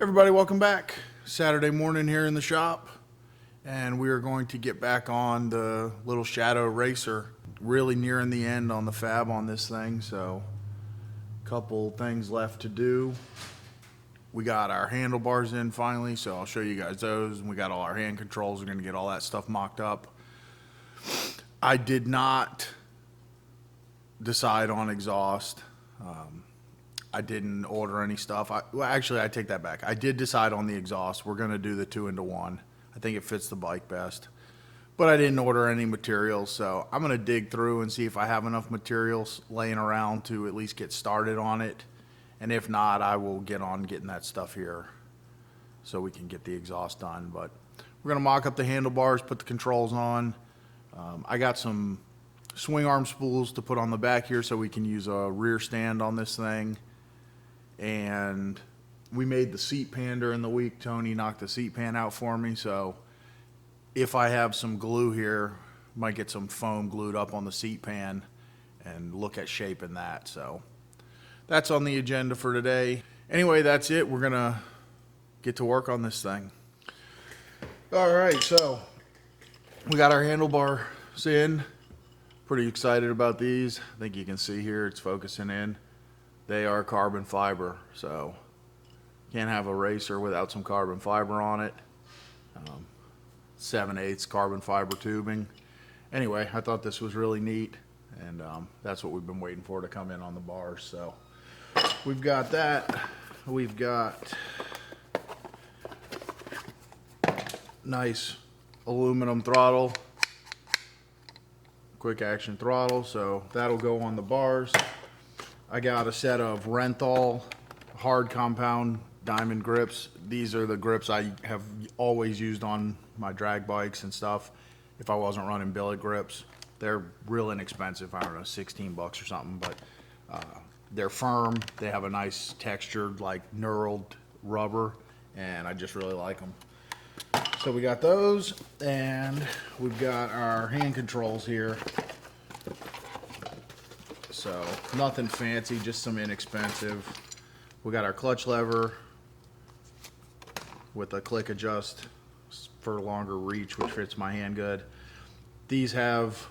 Everybody, welcome back. Saturday morning here in the shop, and we are going to get back on the little shadow racer. Really nearing the end on the fab on this thing, so a couple things left to do. We got our handlebars in finally, so I'll show you guys those. And we got all our hand controls. We're going to get all that stuff mocked up. I did not decide on exhaust. I didn't order any stuff. Actually, I take that back. I did decide on the exhaust. We're going to do the 2-into-1. I think it fits the bike best. But I didn't order any materials, so I'm going to dig through and see if I have enough materials laying around to at least get started on it. And if not, I will get on getting that stuff here so we can get the exhaust done. But we're going to mock up the handlebars, put the controls on. I got some swing arm spools to put on the back here so we can use a rear stand on this thing. And we made the seat pan during the week. Tony knocked the seat pan out for me, so if I have some glue here, might get some foam glued up on the seat pan and look at shaping that. So that's on the agenda for today. Anyway, that's it. We're gonna get to work on this thing. All right, so we got our handlebars in. Pretty excited about these. I think you can see here it's focusing in. They are carbon fiber, so can't have a racer without some carbon fiber on it. 7/8 carbon fiber tubing. Anyway, I thought this was really neat, and that's what we've been waiting for to come in on the bars. So we've got that. We've got nice aluminum throttle, quick action throttle, so that'll go on the bars. I got a set of Renthal hard compound diamond grips. These are the grips I have always used on my drag bikes and stuff if I wasn't running billet grips. They're real inexpensive, I don't know, 16 bucks or something, but they're firm. They have a nice textured, like knurled rubber, and I just really like them. So we got those, and we've got our hand controls here. So nothing fancy, just some inexpensive. We got our clutch lever with a click adjust for longer reach, which fits my hand good. These have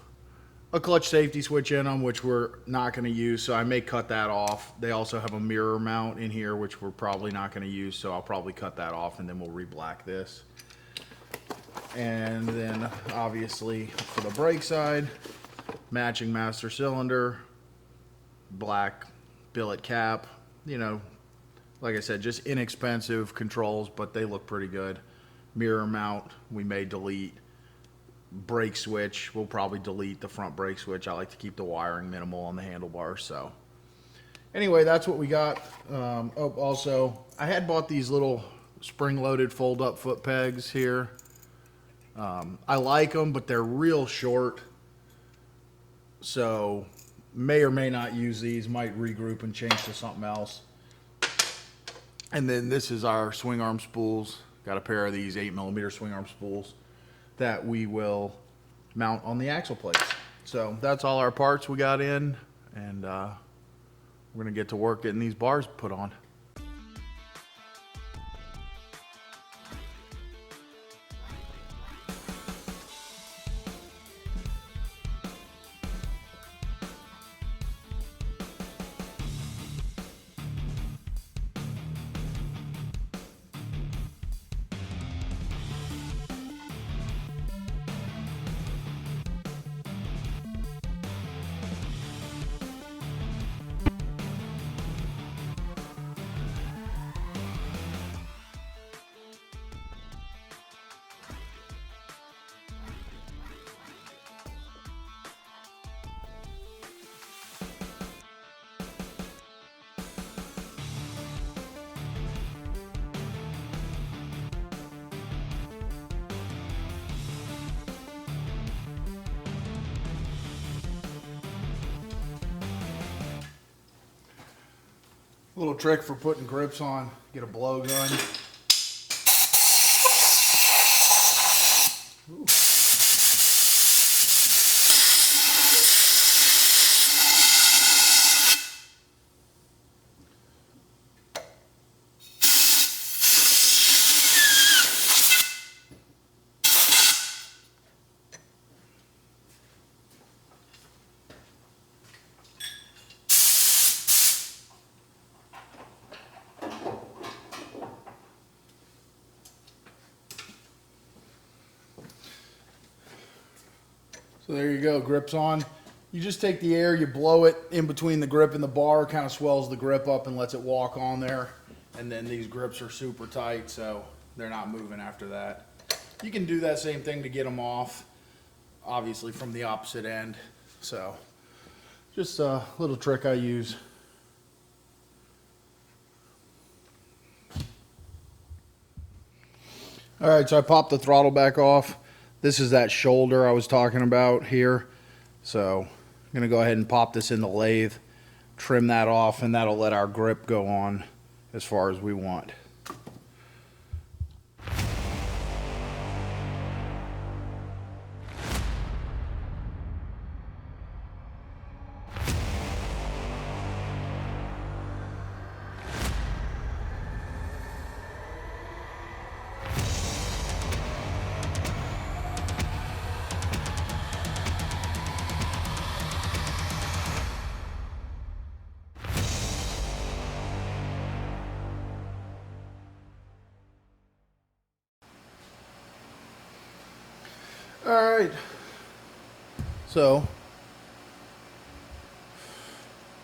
a clutch safety switch in them, which we're not going to use, so I may cut that off. They also have a mirror mount in here, which we're probably not going to use, so I'll probably cut that off and then we'll re-black this. And then obviously for the brake side, matching master cylinder, black billet cap, you know, like I said, just inexpensive controls, but they look pretty good. Mirror mount, we may delete. Brake switch, we'll probably delete the front brake switch. I like to keep the wiring minimal on the handlebars. So anyway, that's what we got. Also, I had bought these little spring-loaded fold-up foot pegs here. I like them, but they're real short, so may or may not use these. Might regroup and change to something else. And then this is our swing arm spools. Got a pair of these 8mm swing arm spools that we will mount on the axle plates. So that's all our parts we got in, and we're gonna get to work getting these bars put on. Little trick for putting grips on, get a blowgun. Ooh. So there you go, grip's on. You just take the air, you blow it in between the grip and the bar, kind of swells the grip up and lets it walk on there. And then these grips are super tight, so they're not moving after that. You can do that same thing to get them off, obviously from the opposite end. So just a little trick I use. All right, so I popped the throttle back off. This is that shoulder I was talking about here. So I'm gonna go ahead and pop this in the lathe, trim that off, and that'll let our grip go on as far as we want. All right, so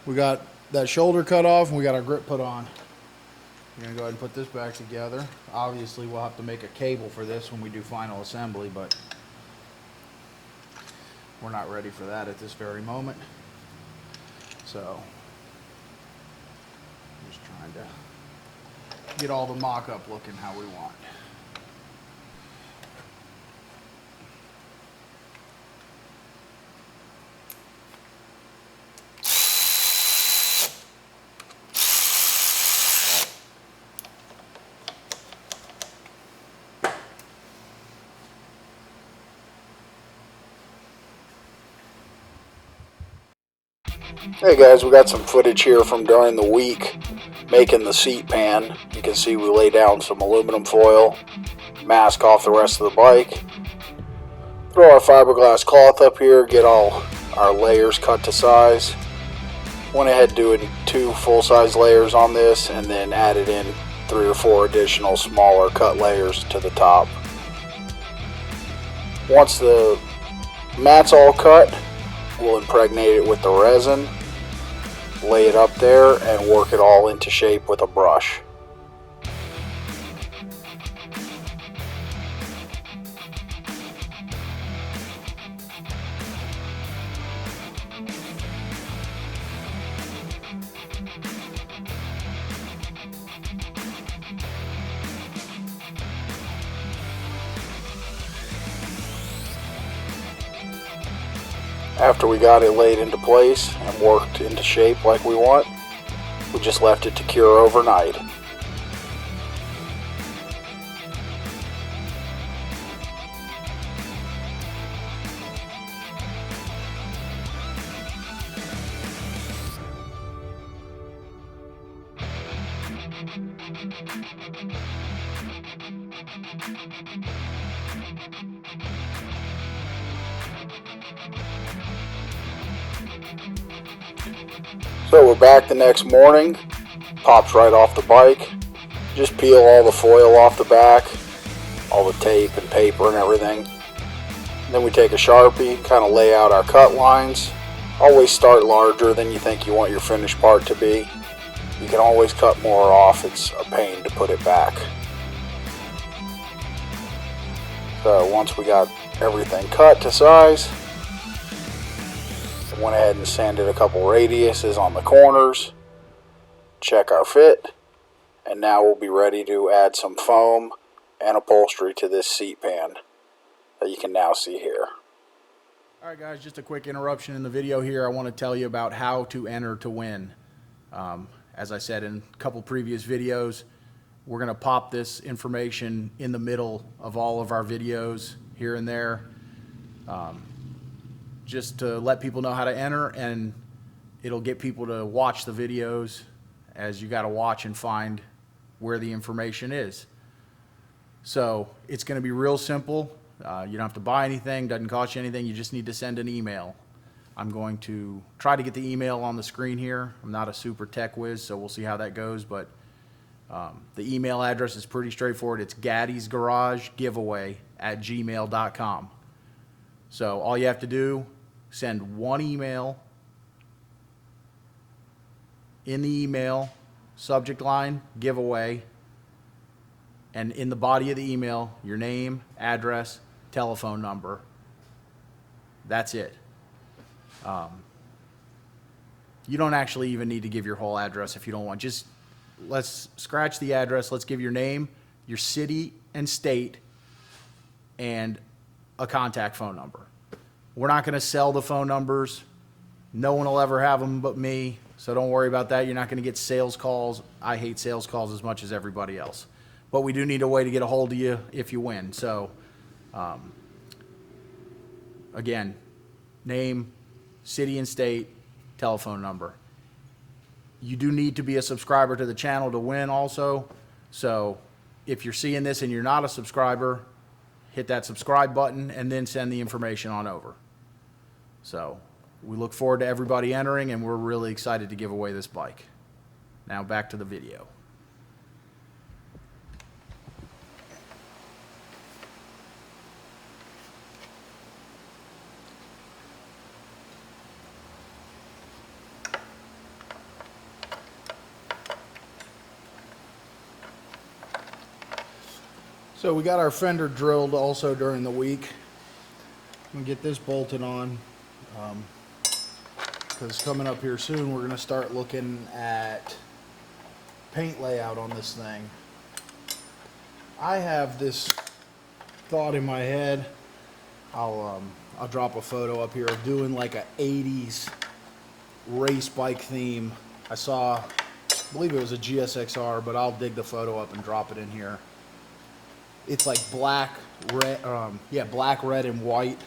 we got that shoulder cut off and we got our grip put on. We're gonna go ahead and put this back together. Obviously we'll have to make a cable for this when we do final assembly, but we're not ready for that at this very moment. So just trying to get all the mock-up looking how we want. Hey guys, we got some footage here from during the week making the seat pan. You can see we lay down some aluminum foil, mask off the rest of the bike, throw our fiberglass cloth up here, get all our layers cut to size. Went ahead doing 2 full-size layers on this and then added in 3 or 4 additional smaller cut layers to the top. Once the mat's all cut, we'll impregnate it with the resin, lay it up there, and work it all into shape with a brush. After we got it laid into place and worked into shape like we want, we just left it to cure overnight. So we're back the next morning, pops right off the bike. Just peel all the foil off the back, all the tape and paper and everything. Then we take a Sharpie, kind of lay out our cut lines. Always start larger than you think you want your finished part to be. You can always cut more off, it's a pain to put it back. So once we got everything cut to size, went ahead and sanded a couple radiuses on the corners, check our fit, and now we'll be ready to add some foam and upholstery to this seat pan that you can now see here. Alright guys, just a quick interruption in the video here. I want to tell you about how to enter to win. As I said in a couple previous videos, we're going to pop this information in the middle of all of our videos here and there. Just to let people know how to enter, and it'll get people to watch the videos, as you got to watch and find where the information is. So it's going to be real simple. You don't have to buy anything, doesn't cost you anything, you just need to send an email. I'm going to try to get the email on the screen here. I'm not a super tech whiz, so we'll see how that goes, but the email address is pretty straightforward. It's gattisgarage giveaway@gmail.com. So all you have to do, send one email. In the email, subject line, giveaway, and in the body of the email, your name, address, telephone number. That's it. You don't actually even need to give your whole address if you don't want. Just let's scratch the address. Let's give your name, your city and state, and a contact phone number. We're not going to sell the phone numbers. No one will ever have them but me. So don't worry about that. You're not going to get sales calls. I hate sales calls as much as everybody else. But we do need a way to get a hold of you if you win. So, again, name, city and state, telephone number. You do need to be a subscriber to the channel to win also. So if you're seeing this and you're not a subscriber, hit that subscribe button and then send the information on over. So we look forward to everybody entering, and we're really excited to give away this bike. Now back to the video. So we got our fender drilled also during the week. I'm gonna get this bolted on because coming up here soon we're gonna start looking at paint layout on this thing. I have this thought in my head. I'll drop a photo up here of doing like a 80s race bike theme. I believe it was a GSXR, but I'll dig the photo up and drop it in here. It's like black, red, black, red, and white.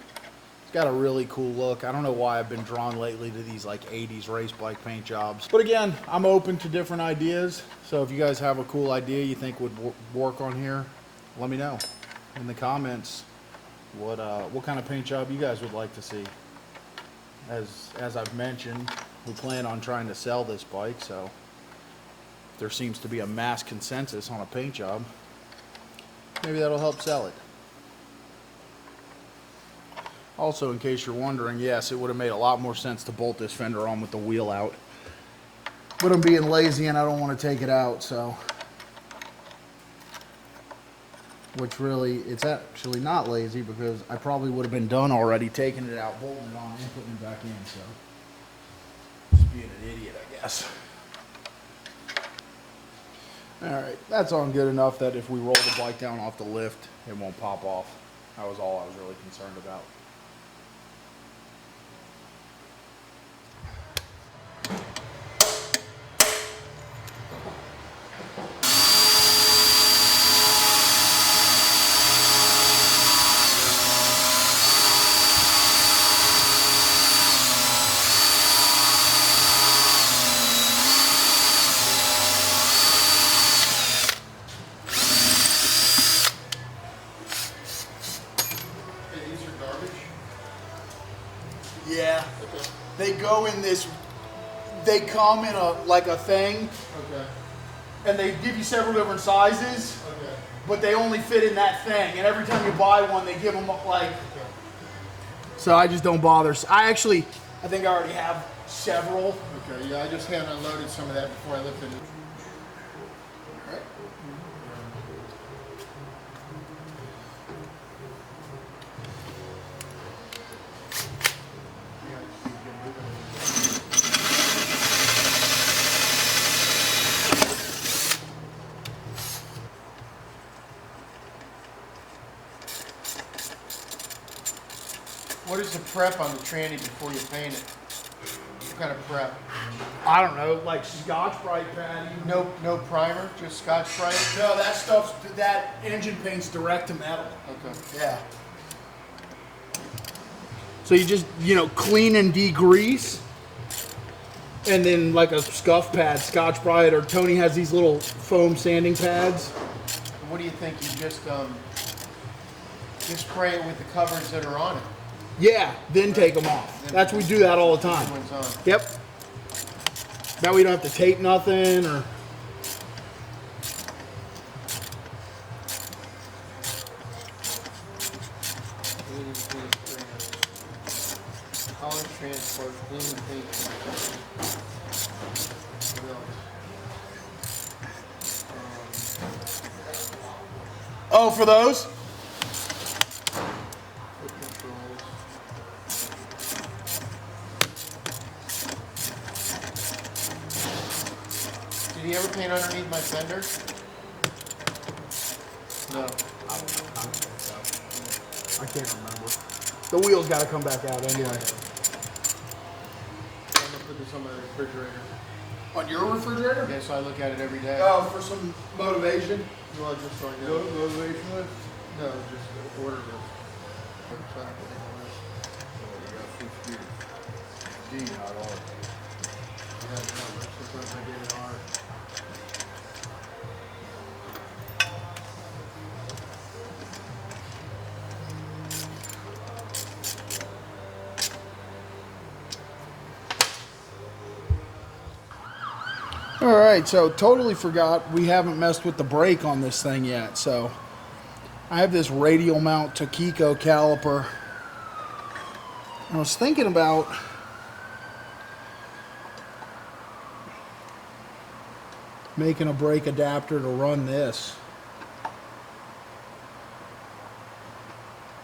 It's got a really cool look. I don't know why I've been drawn lately to these like 80s race bike paint jobs. But again, I'm open to different ideas. So if you guys have a cool idea you think would work on here, let me know in the comments what kind of paint job you guys would like to see. As I've mentioned, we plan on trying to sell this bike, so there seems to be a mass consensus on a paint job. Maybe that'll help sell it. Also, in case you're wondering, yes, it would have made a lot more sense to bolt this fender on with the wheel out. But I'm being lazy and I don't want to take it out, so. Which really, it's actually not lazy because I probably would have been done already taking it out, bolting it on, and putting it back in, so. Just being an idiot, I guess. Alright, that's on good enough that if we roll the bike down off the lift, it won't pop off. That was all I was really concerned about. Yeah, okay. They go in this, they come in a thing, okay, and they give you several different sizes, okay, but they only fit in that thing, and every time you buy one, they give them like, okay. So I just don't bother. I think I already have several. Okay, yeah, I just had unloaded some of that before I lifted it. Right. What is the prep on the tranny before you paint it? What kind of prep? I don't know, like Scotch-Brite patty. No primer, just Scotch-Brite? No, that engine paint's direct to metal. Okay. Yeah. So you just, clean and degrease, and then like a scuff pad, Scotch-Brite, or Tony has these little foam sanding pads. What do you think? You just spray it with the covers that are on it? Yeah, then take them off. We do that all the time. Yep. That way you don't have to tape nothing or. Color transport, clean and paint. Oh, for those? Foot controls. Did he ever paint underneath my fender? No. I don't think so. I can't remember. The wheel's got to come back out anyway. I'm gonna put this on my refrigerator. On your refrigerator? Yeah, so I look at it every day. Oh, for some motivation? Well, just so I know. Motivation list? No, just the order list. Exactly. D, not R. Yeah, sometimes I get it hard. All right, so totally forgot we haven't messed with the brake on this thing yet. So I have this radial mount Takiko caliper. I was thinking about making a brake adapter to run this.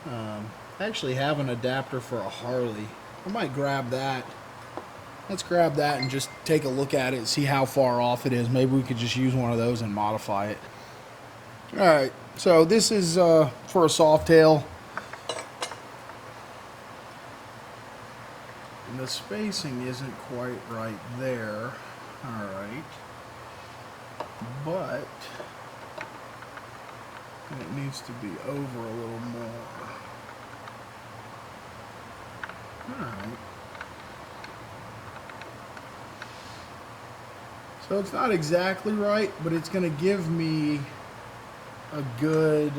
I actually have an adapter for a Harley. I might grab that. Let's grab that and just take a look at it and see how far off it is. Maybe we could just use one of those and modify it. All right, so this is for a soft tail. And the spacing isn't quite right there. All right. But it needs to be over a little more. All right. So it's not exactly right, but it's going to give me a good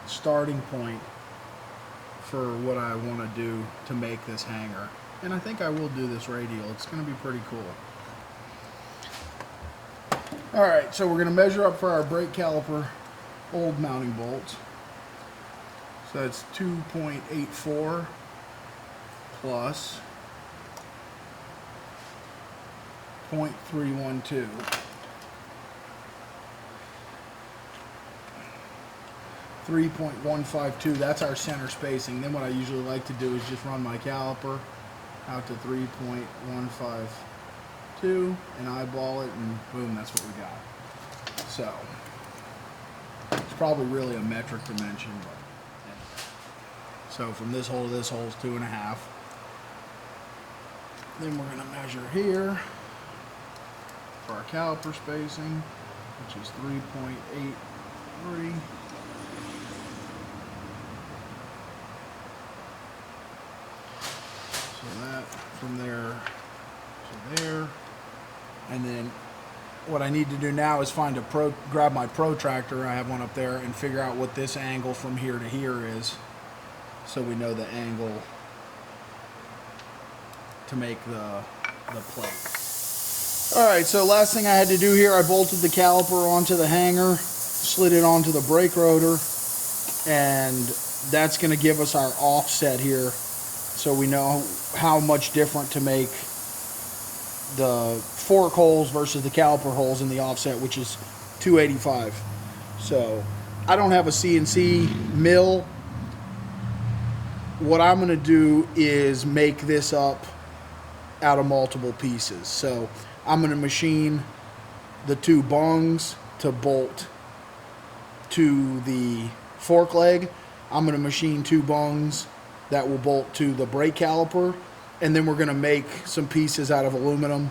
starting point for what I want to do to make this hanger. And I think I will do this radial. It's going to be pretty cool. All right, so we're going to measure up for our brake caliper old mounting bolts. So that's 2.84 plus 0.312. 3.152, that's our center spacing. Then what I usually like to do is just run my caliper out to 3.152 and eyeball it, and boom, that's what we got. So it's probably really a metric dimension, but so from this hole to this hole is 2.5. Then we're going to measure here for our caliper spacing, which is 3.83. So that from there to there. And then what I need to do now is grab my protractor, I have one up there, and figure out what this angle from here to here is, so we know the angle to make the plate. All right, so last thing I had to do here, I bolted the caliper onto the hanger, slid it onto the brake rotor, and that's going to give us our offset here, so we know how much different to make the fork holes versus the caliper holes in the offset, which is 285. So I don't have a CNC mill. What I'm going to do is make this up out of multiple pieces. So I'm going to machine the two bungs to bolt to the fork leg. I'm going to machine two bungs that will bolt to the brake caliper, and then we're going to make some pieces out of aluminum,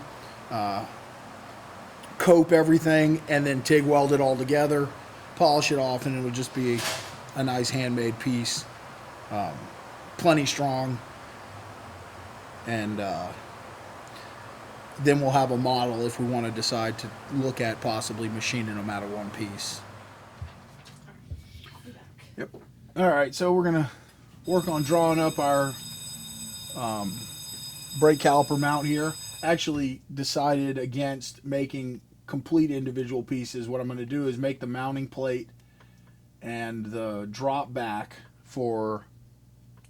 cope everything, and then TIG weld it all together, polish it off, and it'll just be a nice handmade piece, plenty strong, and then we'll have a model if we want to decide to look at possibly machining them out of one piece. Yep. All right, so we're gonna work on drawing up our brake caliper mount here. Actually decided against making complete individual pieces. What I'm going to do is make the mounting plate and the drop back for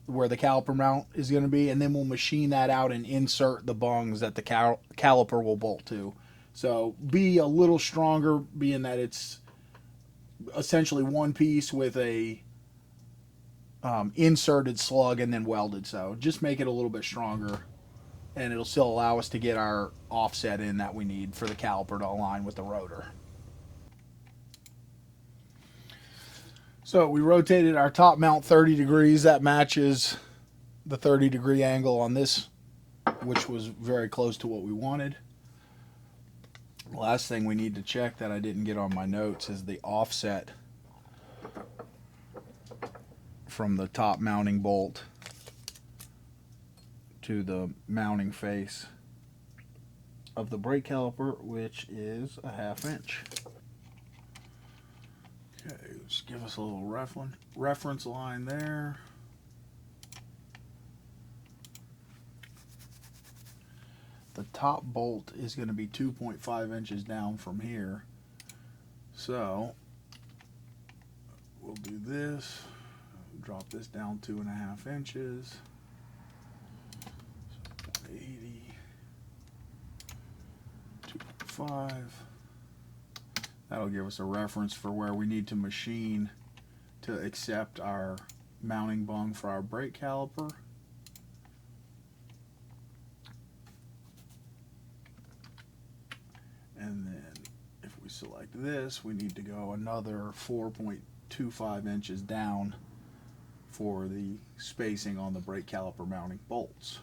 where the caliper mount is going to be, and then we'll machine that out and insert the bungs that the caliper will bolt to. So be a little stronger, being that it's essentially one piece with a inserted slug and then welded. So just make it a little bit stronger, and it'll still allow us to get our offset in that we need for the caliper to align with the rotor. So we rotated our top mount 30 degrees. That matches the 30-degree angle on this, which was very close to what we wanted. The last thing we need to check that I didn't get on my notes is the offset from the top mounting bolt to the mounting face of the brake caliper, which is a 1/2 inch. Okay, just give us a little reference line there. The top bolt is going to be 2.5 inches down from here. So we'll do this, drop this down 2.5 inches. So 80, 2.5. That'll give us a reference for where we need to machine to accept our mounting bung for our brake caliper. And then if we select this, we need to go another 4.25 inches down for the spacing on the brake caliper mounting bolts.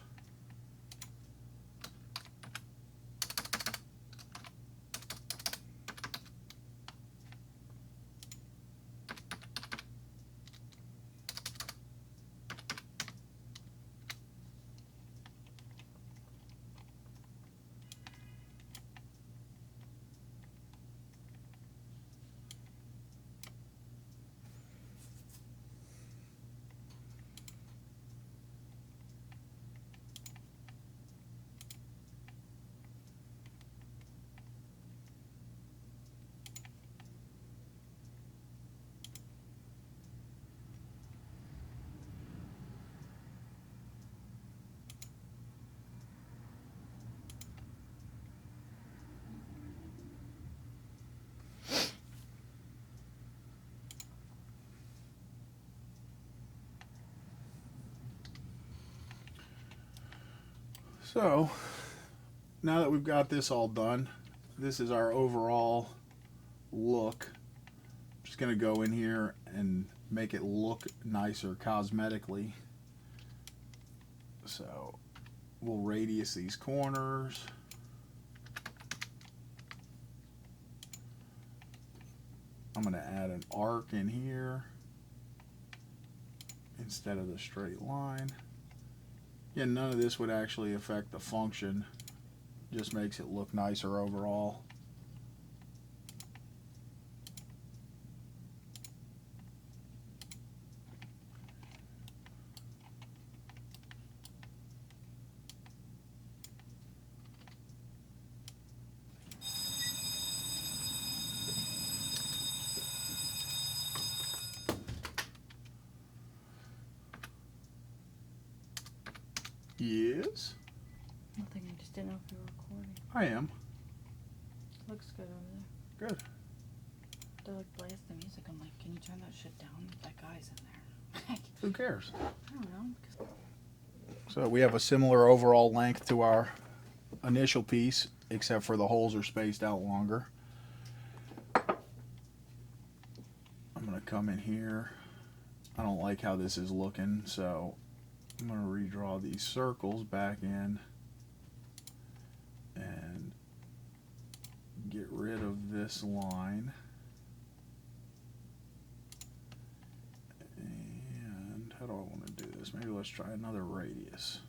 So now that we've got this all done, this is our overall look. I'm just going to go in here and make it look nicer cosmetically. So we'll radius these corners. I'm going to add an arc in here instead of the straight line. Yeah, none of this would actually affect the function, just makes it look nicer overall. Yes, Nothing, I just didn't know if you were recording. I am. Looks good over there. Good. They're like blasting music. I'm like, can you turn that shit down? That guy's in there. Who cares? I don't know. So we have a similar overall length to our initial piece, except for the holes are spaced out longer. I'm going to come in here. I don't like how this is looking, so I'm going to redraw these circles back in and get rid of this line. And how do I want to do this? Maybe let's try another radius.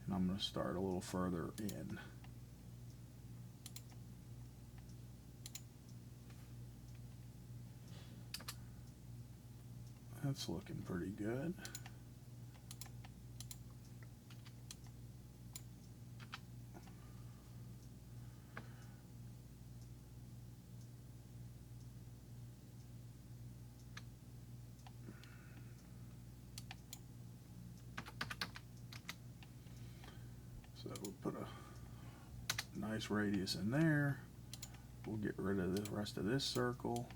And I'm going to start a little further in. That's looking pretty good. So we'll put a nice radius in there. We'll get rid of the rest of this circle.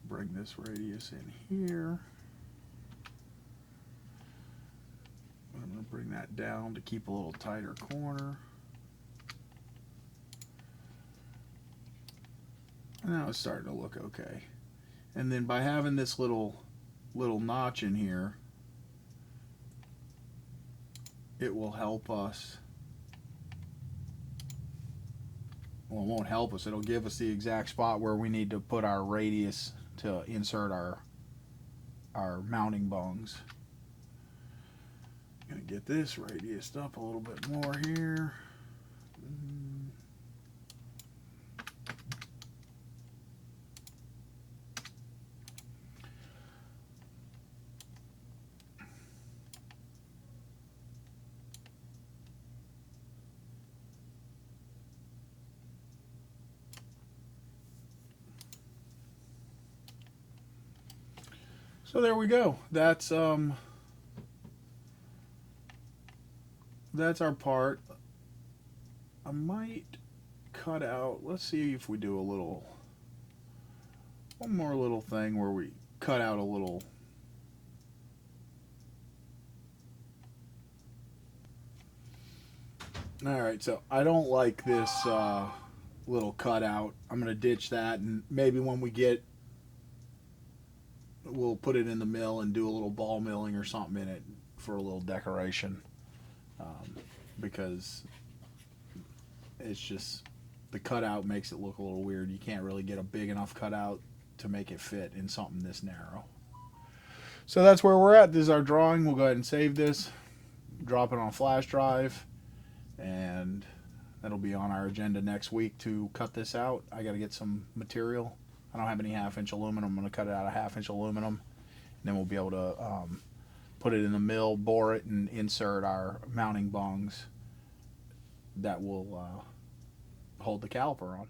Bring this radius in here. I'm going to bring that down to keep a little tighter corner. And now it's starting to look okay. And then by having this little notch in here, it will help us. Well, it won't help us. It'll give us the exact spot where we need to put our radius to insert our mounting bungs. Gonna get this radiused up a little bit more here. So there we go. That's our part. I might cut out, let's see if we do one more little thing where we cut out a little. Alright, so I don't like this little cutout. I'm going to ditch that, and maybe when we get, we'll put it in the mill and do a little ball milling or something in it for a little decoration, because it's just, the cutout makes it look a little weird. You can't really get a big enough cutout to make it fit in something this narrow. So that's where we're at. This is our drawing. We'll go ahead and save this, drop it on a flash drive, and that'll be on our agenda next week to cut this out. I got to get some material. I don't have any 1/2-inch aluminum. I'm going to cut it out of 1/2-inch aluminum, and then we'll be able to put it in the mill, bore it, and insert our mounting bungs that will hold the caliper on.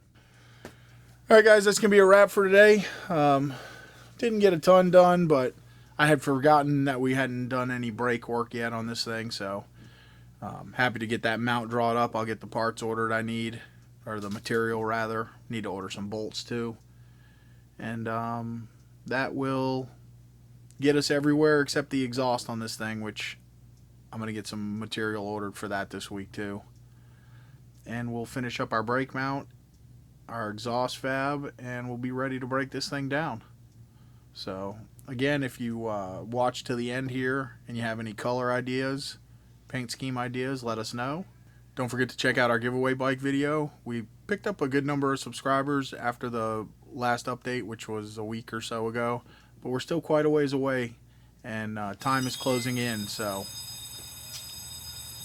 Alright guys, that's going to be a wrap for today. Didn't get a ton done, but I had forgotten that we hadn't done any brake work yet on this thing, so happy to get that mount drawn up. I'll get the parts ordered I need, or the material rather. Need to order some bolts too. And that will get us everywhere except the exhaust on this thing, which I'm going to get some material ordered for that this week too. And we'll finish up our brake mount, our exhaust fab, and we'll be ready to break this thing down. So again, if you watch to the end here and you have any color ideas, paint scheme ideas, let us know. Don't forget to check out our giveaway bike video. We picked up a good number of subscribers after the last update, which was a week or so ago, but we're still quite a ways away, and time is closing in, so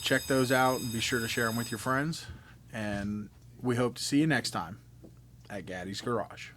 check those out and be sure to share them with your friends, and we hope to see you next time at Gatti's Garage.